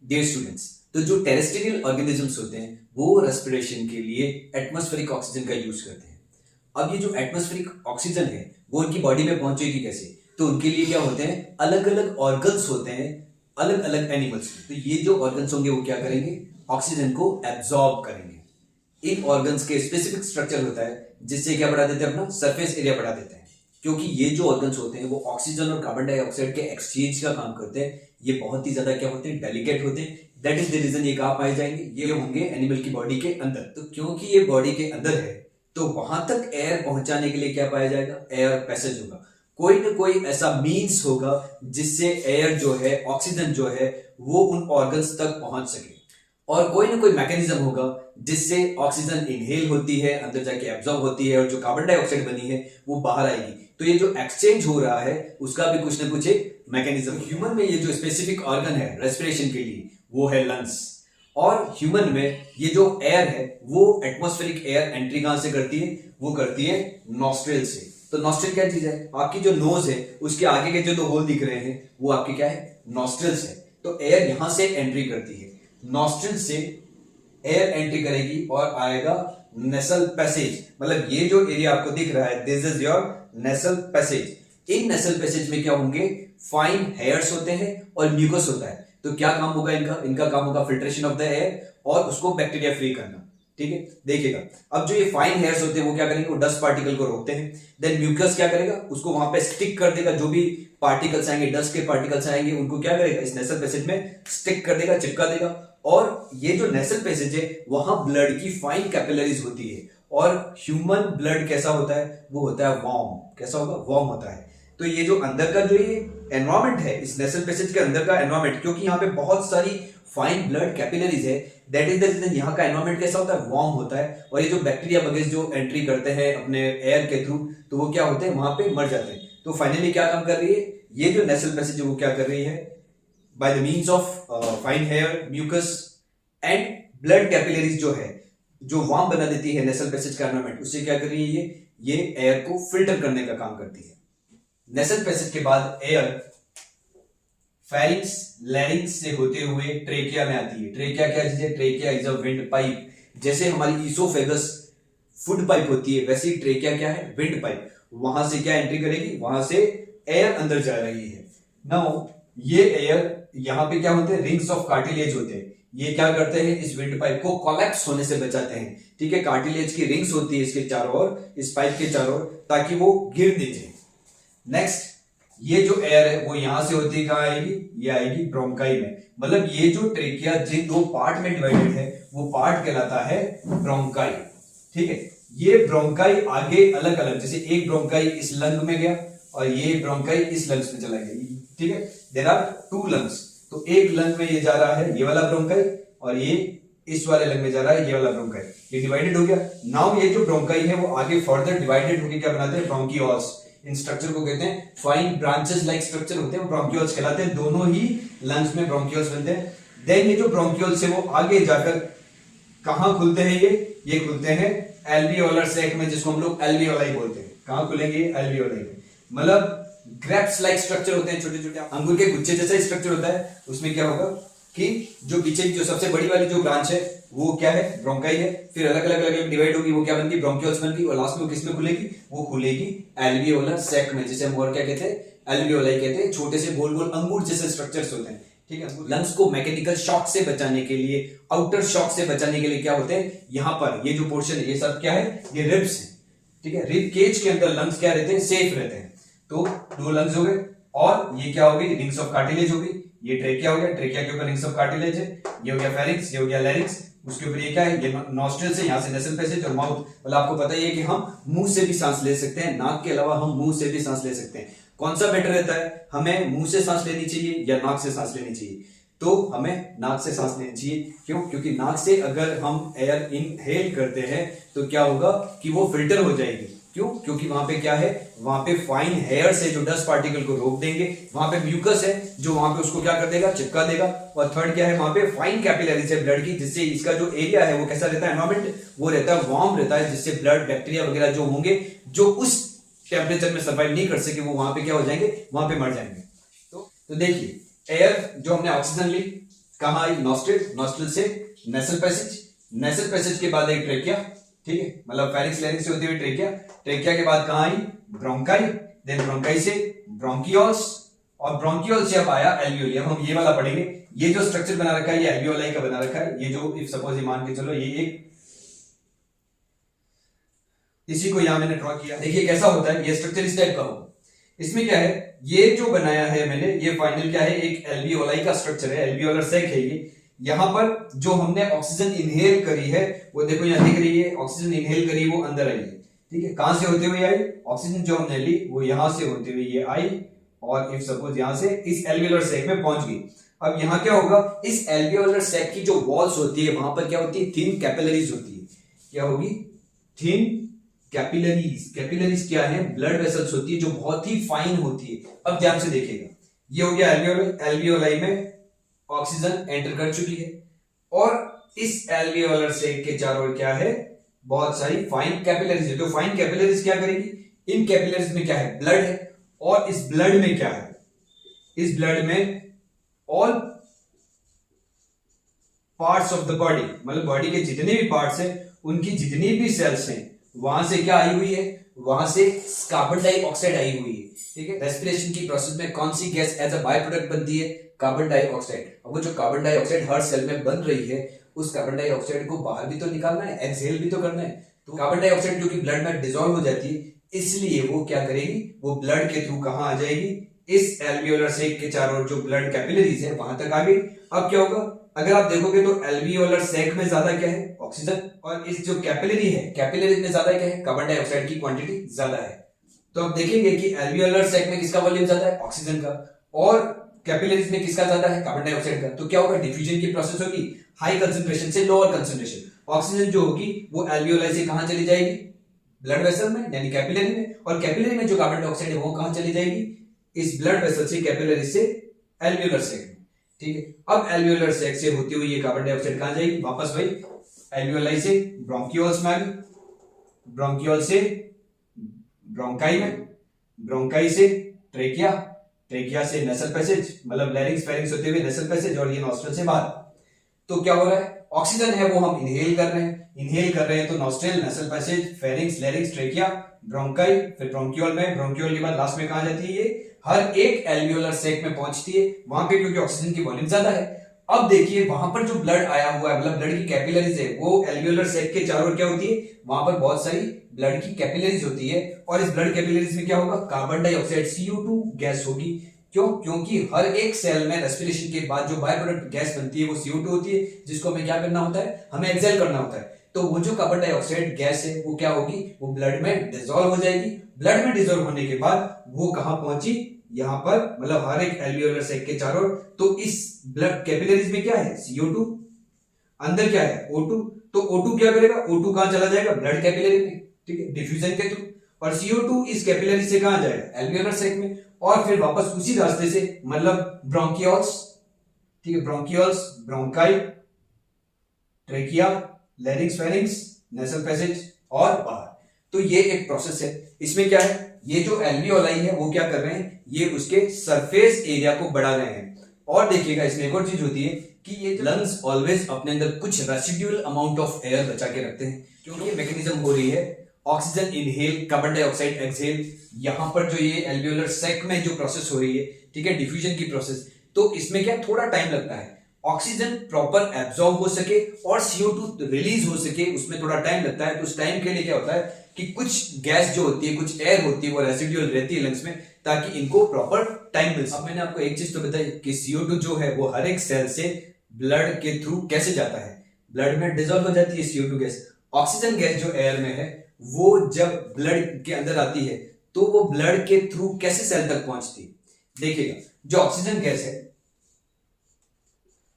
Dear students, तो जो terrestrial organisms होते हैं वो रेस्पिरेशन के लिए एटमॉस्फेरिक ऑक्सीजन का यूज करते हैं। अब ये जो एटमॉस्फेरिक ऑक्सीजन है वो उनकी बॉडी में पहुंचेगी कैसे? तो उनके लिए क्या होते हैं, अलग अलग ऑर्गन्स होते हैं अलग अलग एनिमल्स के। तो ये जो ऑर्गन्स होंगे वो क्या करेंगे, ऑक्सीजन को एब्जॉर्ब करेंगे। इन ऑर्गन्स के स्पेसिफिक स्ट्रक्चर होता है जिससे क्या बढ़ा देते हैं, अपना सरफेस एरिया बढ़ा देते हैं। क्योंकि ये जो ऑर्गन्स होते हैं वो ऑक्सीजन और कार्बन डाइऑक्साइड के एक्सचेंज का काम करते हैं। ये बहुत ही ज्यादा क्या होते हैं, डेलिकेट होते हैं। दैट इज द रीजन ये कहां पाए जाएंगे, ये होंगे एनिमल की बॉडी के अंदर। तो क्योंकि ये बॉडी के अंदर है तो वहां तक एयर पहुंचाने के लिए क्या पाया जाएगा, एयर पैसेज होगा। कोई ना कोई ऐसा मीन्स होगा जिससे एयर जो है, ऑक्सीजन जो है वो उन ऑर्गन्स तक पहुंच सके। और कोई ना कोई मैकेनिज्म होगा जिससे ऑक्सीजन इनहेल होती है, अंदर जाके एब्जॉर्ब होती है, और जो कार्बन डाइऑक्साइड बनी है वो बाहर आएगी। तो ये जो एक्सचेंज हो रहा है उसका भी कुछ ना कुछ एक मैकेनिज्म। ह्यूमन में ये जो स्पेसिफिक ऑर्गन है रेस्पिरेशन के लिए वो है लंग्स। और ह्यूमन में ये जो एयर है वो एटमॉस्फेरिक एयर एंट्री कहां से करती है, वो करती है नॉस्ट्रिल से। तो नॉस्ट्रिल क्या चीज है, आपकी जो नोज है उसके आगे के जो दो होल दिख रहे हैं वो आपके क्या है, नॉस्ट्रिल्स है। तो एयर यहां से एंट्री करती है, नॉस्ट्रिल से एयर एंट्री करेगी और आएगा नेसल पैसेज। मतलब ये जो एरिया आपको दिख रहा है this is your nasal passage. In nasal passage में क्या होंगे, फाइन हेयर्स होते हैं और म्यूकस होता है। तो क्या काम होगा इनका काम होगा फिल्ट्रेशन ऑफ द एयर और उसको बैक्टीरिया फ्री करना। ठीक है, देखिएगा अब जो ये फाइन हेयर्स होते हैं वो क्या करेंगे, वो डस्ट पार्टिकल को रोकते हैं। देन म्यूकस क्या करेगा, उसको वहां पे स्टिक कर देगा। जो भी पार्टिकल्स आएंगे, डस्ट के पार्टिकल्स आएंगे, उनको क्या करेगा, इस नेसल पैसेज में स्टिक कर देगा, चिपका देगा। और ये जो नेसल पैसेज है वहां ब्लड की फाइन कैपिलरीज होती है। और ह्यूमन ब्लड कैसा होता है, वो होता है वार्म। कैसा होगा, वार्म होता है। तो ये जो अंदर का जो ये एनवायरमेंट है, इस नेसल पैसेज के अंदर का एनवायरमेंट, क्योंकि यहाँ पे बहुत सारी फाइन ब्लड कैपिलरीज है, दैट इज द रीजन यहाँ का एनवायरमेंट कैसा होता है, वार्म होता है। और ये जो बैक्टीरिया वगैरह जो एंट्री करते हैं अपने एयर के थ्रू, तो वो क्या होते हैं, वहां पे मर जाते हैं। तो फाइनली क्या काम कर रही है, ये जो नेसल पैसेज वो क्या कर रही है, by the means of fine hair, mucus and blood capillaries जो है, जो वार्म बना देती है नेसल पैसेज का एनवायरमेंट, उससे क्या कर रही है, ये एयर को फिल्टर करने का काम करती है। नेसल पैसेज के बाद एयर फेरिंक्स, लैरिंक्स से होते हुए ट्रेकिया में आती है। ट्रेकिया क्या चीज है, trachea is a wind pipe. जैसे हमारी ईसोफेगस फूड पाइप होती है, वैसे ही ट्रेकिया क्या है, विंड पाइप। वहां से क्या एंट्री करेगी, वहां से एयर अंदर जा रही है। नाउ ये एयर यहां पे क्या होते हैं, रिंग्स ऑफ कार्टिलेज होते हैं। ये क्या करते हैं, इस विंड पाइप को कोलैप्स होने से बचाते हैं। ठीक है, कार्टिलेज की रिंग्स होती है इसके चारों ओर, इस पाइप के चारों ओर, ताकि वो गिर नहीं जाए। नेक्स्ट, ये जो एयर है वो यहां से होती है, कहां आएगी, ये आएगी ब्रोंकाई में। मतलब ये जो ट्रेकिया जिन दो पार्ट में डिवाइडेड है वो पार्ट कहलाता है ब्रोंकाई। ठीक है, ये ब्रोंकाई आगे अलग अलग, जैसे एक ब्रोंकाई इस लंग में गया और ये ब्रोंकाई इस लंग्स में चला गया। ठीक है, देयर आर टू लंग्स। तो एक लंग में ये जा रहा है, ये वाला ब्रोंकाई, और ये इस वाले लंग में जा रहा है, ये वाला ब्रोंकाई। ये डिवाइडेड हो गया। नाउ ये जो ब्रोंकाई है वो आगे फर्दर डिवाइडेड होकर क्या बनाते हैं, ब्रोंकियोल्स। इन स्ट्रक्चर को कहते हैं फाइन ब्रांचेस लाइक स्ट्रक्चर होते हैं, ब्रोंकियोल्स कहलाते हैं। दोनों ही लंग्स में ब्रोंकियोल्स बनते हैं। देन ये जो ब्रोंकियोल्स है वो आगे जाकर कहां खुलते हैं, ये खुलते हैं एल्वियोलर सैक में, जिसको हम लोग एल्वियोलाई बोलते हैं। कहां खुलेंगे, एल्वियोलाई में। मतलब ग्रेप्स लाइक स्ट्रक्चर होते हैं, छोटे छोटे अंगूर के गुच्छे जैसा स्ट्रक्चर होता है। उसमें क्या होगा कि जो पीछे जो सबसे बड़ी वाली जो ब्रांच है वो क्या है, ब्रोंकाई है। फिर अलग अलग अलग डिवाइड होगी, वो क्या बन गई, ब्रोंकियोल्स बन गई। और लास्ट में वो किसमें खुलेगी, वो खुलेगी एल्वियोलर सैक में, जिसे हम और क्या कहते हैं, एल्वियोलाई कहते हैं। छोटे से गोल गोल अंगूर जैसे स्ट्रक्चर्स होते हैं। ठीक है, लंग्स को मैकेनिकल शॉक से बचाने के लिए, आउटर शॉक से बचाने के लिए क्या होते हैं, यहाँ पर ये जो पोर्शन है ये सब क्या है, ये रिब्स है। ठीक है, रिब केज के अंदर लंग्स क्या रहते हैं, सेफ रहते हैं। तो दो लंग्स हो गए, और ये क्या हो गई, रिंग्स ऑफ कार्टिलेज हो गई। ये ट्रेकिया हो गया, ट्रेकिया के ऊपर रिंग्स ऑफ कार्टिलेज है। ये हो गया फेरिंक्स, ये हो गया लैरिंक्स, उसके ऊपर ये क्या है, ये नॉस्ट्रिल से, यहां से नेसल पैसेज और माउथ। मतलब आपको पता ही है कि हम मुंह से भी सांस ले सकते हैं, नाक के अलावा हम मुंह से भी सांस ले सकते हैं। कौन सा बेटर रहता है, हमें मुंह से सांस लेनी चाहिए या नाक से सांस लेनी चाहिए? तो हमें नाक से सांस लेनी चाहिए। क्यों? क्योंकि नाक से अगर हम एयर इनहेल करते हैं तो क्या होगा कि वो फिल्टर हो जाएगी। क्यों? क्योंकि वहां पे क्या है, वहां पे फाइन हेयर से जो डस्ट पार्टिकल को रोक देंगे। वहां पे म्यूकस है जो वहां पे उसको क्या कर देगा, चिपका देगा। और थर्ड क्या है, वहां पे फाइन कैपिलरीज है ब्लड की, जिससे इसका जो एरिया है वो कैसा रहता है, एनवायरमेंट वो रहता है वार्म रहता है, जिससे ब्लड बैक्टीरिया वगैरह जो होंगे जो उस टेम्परेचर में सर्वाइव नहीं कर सके, वो वहां पे क्या हो जाएंगे, वहां पे मर जाएंगे। तो देखिए, एयर जो हमने ऑक्सीजन ली, कहाँ आई? नॉस्ट्रिल, नॉस्ट्रिल से नेसल पैसेज, नेसल पैसेज के बाद एक ट्रेकिया, ठीक है, मतलब फेरिंक्स लैरिंक्स से होते हुए ट्रेकिया, ट्रेकिया के बाद कहाँ आई? ब्रोंकाई, देन ब्रोंकाई से ब्रोंकियोल्स, और ब्रोंकियोल से अब आया एल्वियोली। अब हम ये वाला पढ़ेंगे। ये जो स्ट्रक्चर बना रखा है ये एल्वियोलाई का बना रखा है। ये जो इफ सपोज ये मान के चलो ये एक, इसी को यहां मैंने ड्रॉ किया, देखिए कैसा होता है ये स्ट्रक्चर, इस टाइप का हो। इसमें क्या है, ये जो बनाया है मैंने, ये फाइनल क्या है, एक एल्वियोलाई का स्ट्रक्चर है, एल्वियोलर सैक है ये। यहां पर जो हमने ऑक्सीजन इनहेल करी है वो देखो यहां दिख रही है, ऑक्सीजन इनहेल करी वो अंदर आई है, ठीक है। कहां से होते हुए आई? ऑक्सीजन जो हमने ली वो यहां से होते हुए ये आई, और इफ सपोज यहां से इस एल्वियोलर सैक में पहुंच गई। अब यहां क्या होगा, इस एल्वियोलर सैक की जो वॉल्स होती है वहां पर क्या होती है? थिन कैपिलरीज होती है। क्या होगी? Thin capillaries. कैपिलरीज क्या है? ब्लड वेसल्स होती है जो बहुत ही फाइन होती है। अब ध्यान से देखिएगा, ये हो गया एल्वियोलाई, एल्वियोलाई में ऑक्सीजन एंटर कर चुकी है, और इस एल्वियोलर सैक के चारों ओर क्या है? बहुत सारी फाइन कैपिलरीज है। तो फाइन कैपिलरीज क्या करेगी? इन कैपिलरीज में क्या है? ब्लड है, और इस ब्लड में क्या है? इस ब्लड में all parts of the body, मतलब बॉडी के जितने भी पार्ट्स हैं उनकी जितनी भी सेल्स हैं वहां से क्या आई हुई है? वहां से कार्बन डाइऑक्साइड आई हुई है, ठीक है। रेस्पिरेशन की प्रोसेस में कौन सी gas as a by product बनती है? Carbon dioxide. अब वो जो कार्बन डाइऑक्साइड हर सेल में बन रही है, उस कार्बन डाइऑक्साइड को बाहर भी तो निकालना है, एक्सहेल भी तो करना है। तो कार्बन डाइऑक्साइड क्योंकि ब्लड में डिसॉल्व हो जाती है, इसलिए वो क्या करेगी? वो ब्लड के थ्रू कहां आ जाएगी? इस एल्वियोलर सैक के चारों ओर जो ब्लड कैपिलरीज है वहां तक आ गई। अब क्या होगा, अगर आप देखोगे तो एल्वियोलर सैक में ज्यादा क्या है? ऑक्सीजन, और इस जो कैपिलरी है, कैपिलरी में ज्यादा क्या है? कार्बन डाइऑक्साइड की क्वांटिटी ज्यादा है। तो आप देखेंगे कि एल्वियोलर सैक में किसका वॉल्यूम ज्यादा है? ऑक्सीजन का, और कैपिलरीज में किसका ज्यादा है? कार्बन डाइऑक्साइड का। तो क्या होगा? डिफ्यूजन की प्रोसेस होगी हाई कंसंट्रेशन से लोअर कंसंट्रेशन। ऑक्सीजन जो होगी वो एल्वियोलाई से कहां चली जाएगी? ब्लड वेसल में, यानी कैपिलरी में, और कैपिलरी में जो कार्बन डाइऑक्साइड है वो कहां चली जाएगी? इस ब्लड वेसल से, कैपिलरी से एल्वियोलर सैक में, ठीक है। अब एल्वियोलर सैक से होती हुई ये कार्बन डाइऑक्साइड कहां जाएगी? वापस भाई एल्वियोलाई से ब्रोंकियोल्स में आ गई, ब्रोंकियोल से ब्रोंकाई में, ब्रोंकाई से ट्रेकिया, ट्रेकिया से नेसल पैसेज, मतलब लैरिंक्स फेरिंक्स होते हुए नेसल पैसेज, और ये नॉस्ट्रल से बाहर। तो क्या हो रहा है? ऑक्सीजन है वो हम इनहेल कर रहे हैं, इनहेल कर रहे हैं तो nostril, nasal passage, pharynx, larynx, trachea, bronchi, फिर ब्रोंकियोल में, ब्रोंकियोल के बाद लास्ट में कहां जाती है? ये हर एक एल्वियोलर सैक में पहुंचती है, वहां पे क्योंकि ऑक्सीजन की वॉल्यूम ज्यादा है। अब देखिए वहां पर जो ब्लड आया हुआ है, मतलब ब्लड की कैपिलरीज है, वो एल्वियोलर सैक के चारों ओर क्या होती है? वहां पर बहुत सारी ब्लड की कैपिलरीज होती है, और इस ब्लड कैपिलरीज में क्या होगा? कार्बन डाइऑक्साइड CO2 गैस होगी। क्यों? क्योंकि हर एक सेल में रेस्पिरेशन के बाद जो बाय प्रोडक्ट गैस बनती है वो CO2 होती है, जिसको हमें क्या करना होता है? हमें एक्सहेल करना होता है। तो वो जो कार्बन डाइऑक्साइड गैस है वो क्या होगी? वो ब्लड में डिसॉल्व हो जाएगी। ब्लड में डिसॉल्व होने के बाद वो कहां पहुंची? यहां पर, मतलब हर एक एल्वियोलर सैक के चारों ओर। तो इस ब्लड कैपिलरीज में क्या है? CO2, अंदर क्या है? O2। तो O2 क्या करेगा? O2 कहां चला जाएगा? ब्लड कैपिलरी में, ठीक है, डिफ्यूजन के थ्रू। और CO2 इस कैपिलरी से कहां जाएगा? एल्वियोलर सैक में, और फिर वापस उसी रास्ते से, मतलब ब्रोंकियोल्स, ठीक है, bronchioles, bronchi, trachea, larynx, pharynx, nasal passage, और बाहर। तो ये एक प्रोसेस है। इसमें क्या है? ये जो एल्वियोलाई है वो क्या कर रहे हैं? ये उसके सरफेस एरिया को बढ़ा रहे हैं। और देखिएगा इसमें एक और चीज होती है कि ये लंग्स ऑलवेज अपने अंदर कुछ रेसिडुअल अमाउंट ऑफ एयर बचा के रखते हैं, क्योंकि मैकेनिज्म हो रही है oxygen inhale, carbon dioxide exhale. यहां पर जो ये एल्वियोलर सैक में जो प्रोसेस हो रही है, ठीक है, डिफ्यूजन की प्रोसेस, तो इसमें क्या थोड़ा टाइम लगता है। ऑक्सीजन प्रॉपर एब्जॉर्ब हो सके और CO2 रिलीज हो सके, उसमें थोड़ा टाइम लगता है। तो उस टाइम के लिए क्या होता है कि कुछ गैस जो होती है, कुछ एयर होती है, वो रेसिडुअल रहती है लंग्स में, ताकि इनको प्रॉपर टाइम मिल सके। अब मैंने आपको एक चीज तो बताई कि CO2 जो है वो हर एक सेल से ब्लड के थ्रू कैसे जाता है? ब्लड में डिसॉल्व हो जाती है CO2 गैस। ऑक्सीजन गैस जो एयर में है वो जब ब्लड के अंदर आती है तो वो ब्लड के थ्रू कैसे सेल तक पहुंचती है? देखिएगा, जो ऑक्सीजन गैस है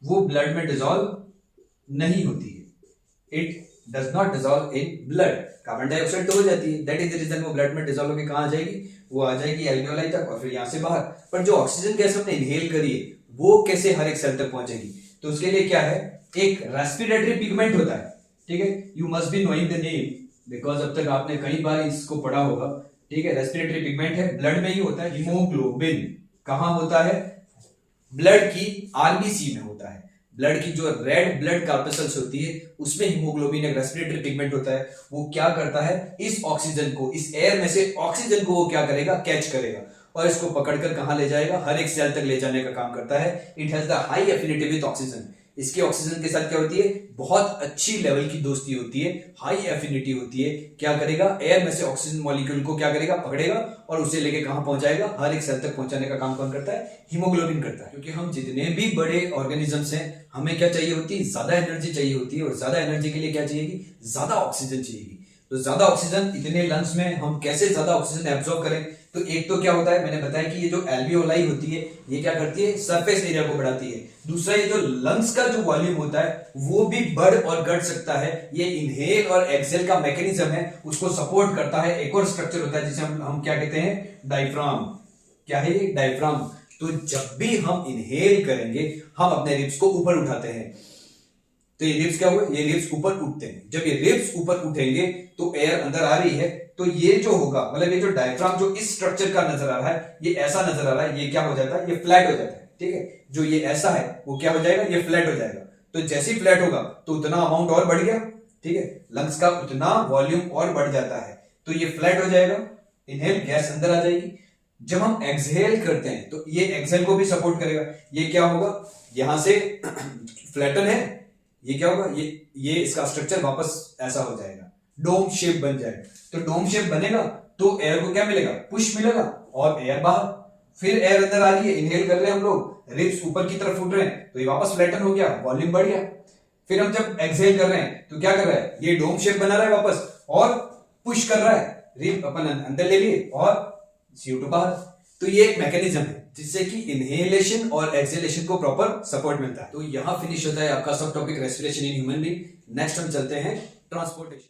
वो ब्लड में डिसॉल्व नहीं होती है, it does not dissolve in blood. Carbon dioxide तो हो जाती है, दैट इज द रीजन वो ब्लड में डिसॉल्व होकर कहां आ जाएगी? वो आ जाएगी एल्वियोलाई तक, और फिर यहां से बाहर। पर जो ऑक्सीजन गैस हमने इनहेल करी है वो कैसे हर एक सेल तक पहुंचेगी? तो उसके लिए क्या है? एक रेस्पिरेटरी पिगमेंट होता है, ठीक है। You must be knowing the name, because अब तक आपने कई बार इसको पढ़ा होगा, ठीक है। रेस्पिरेटरी पिगमेंट है, ब्लड में ही होता है। हीमोग्लोबिन कहां होता है? ब्लड की RBC में होता है। ब्लड की जो रेड ब्लड कार्पेसल्स होती है उसमें हीमोग्लोबिन एक रेस्पिरेटरी पिगमेंट होता है, वो क्या करता है, इस ऑक्सीजन को, इस एयर में से ऑक्सीजन को वो क्या करेगा, कैच करेगा और इसको पकड़कर कहां ले जाएगा, हर एक सेल तक ले जाने का काम करता है। It has the high affinity with oxygen. इसकी ऑक्सीजन के साथ क्या होती है, बहुत अच्छी लेवल की दोस्ती होती है, हाई एफिनिटी होती है। क्या करेगा, एयर में से ऑक्सीजन मॉलिक्यूल को क्या करेगा, पकड़ेगा और उसे लेके कहां पहुंचाएगा, हर एक सेल तक पहुंचाने का काम कौन करता है, हीमोग्लोबिन करता है। क्योंकि हम जितने भी बड़े ऑर्गेनिजम्स हैं, हमें क्या चाहिए होती है, ज्यादा एनर्जी चाहिए होती है, और ज्यादा एनर्जी के लिए क्या चाहिए, ज्यादा ऑक्सीजन चाहिए। तो ज्यादा ऑक्सीजन, इतने लंग्स में हम कैसे ज्यादा ऑक्सीजन एब्जॉर्ब करें, तो एक तो क्या होता है, मैंने बताया कि ये जो एल्वियोलाई होती है ये क्या करती है, सरफेस एरिया को बढ़ाती है। दूसरा, ये जो लंग्स का जो वॉल्यूम होता है वो भी बढ़ और घट सकता है। ये इनहेल और एक्सेल का मैकेनिज्म है, उसको सपोर्ट करता है। एक और स्ट्रक्चर होता है जिसे हम क्या कहते हैं, डायफ्राम। क्या है ये, डायफ्राम। तो जब भी हम इनहेल करेंगे हम अपने रिब्स को ऊपर उठाते हैं, तो ये रिब्स क्या हुए, ये रिब्स ऊपर उठते हैं। जब ये रिब्स ऊपर उठेंगे तो एयर अंदर आ रही है, तो ये जो होगा, मतलब ये जो डायफ्राम जो इस स्ट्रक्चर का नजर आ रहा है, ये ऐसा नजर आ रहा है, ये क्या हो जाता है, ये फ्लैट हो जाता है। ठीक है, जो ये ऐसा है वो क्या हो जाएगा, ये फ्लैट हो जाएगा। तो जैसे ही फ्लैट होगा तो उतना अमाउंट और बढ़ गया। ठीक है, लंग्स का उतना वॉल्यूम और बढ़ जाता है, तो ये फ्लैट हो जाएगा, इनहेल गैस अंदर आ जाएगी। जब हम एक्सहेल करते हैं तो ये एक्सहेल को भी सपोर्ट करेगा। ये क्या होगा, यहां से फ्लैटन है, ये क्या होगा, ये इसका स्ट्रक्चर वापस ऐसा हो जाएगा, डोम शेप बन जाएगा। तो डोम शेप बनेगा तो एयर को क्या मिलेगा, पुश मिलेगा और एयर बाहर। फिर एयर अंदर आ रही है, इनहेल कर रहे हैं हम लोग, रिब्स ऊपर की तरफ उठ रहे हैं, तो ये वापस फ्लैटन हो गया, वॉल्यूम बढ़ गया। फिर हम जब एक्सहेल कर रहे हैं तो क्या कर रहा है, ये डोम शेप बना रहा है वापस और पुश कर रहा है, रिब अपन अंदर ले लिए और CO2 बाहर। तो ये एक मैकेनिज्म है जिससे कि इनहेलेशन और एक्सहेलेशन को प्रॉपर सपोर्ट मिलता है। तो यहां फिनिश होता है आपका सब topic respiration in human being. Next हम चलते हैं ट्रांसपोर्टेशन।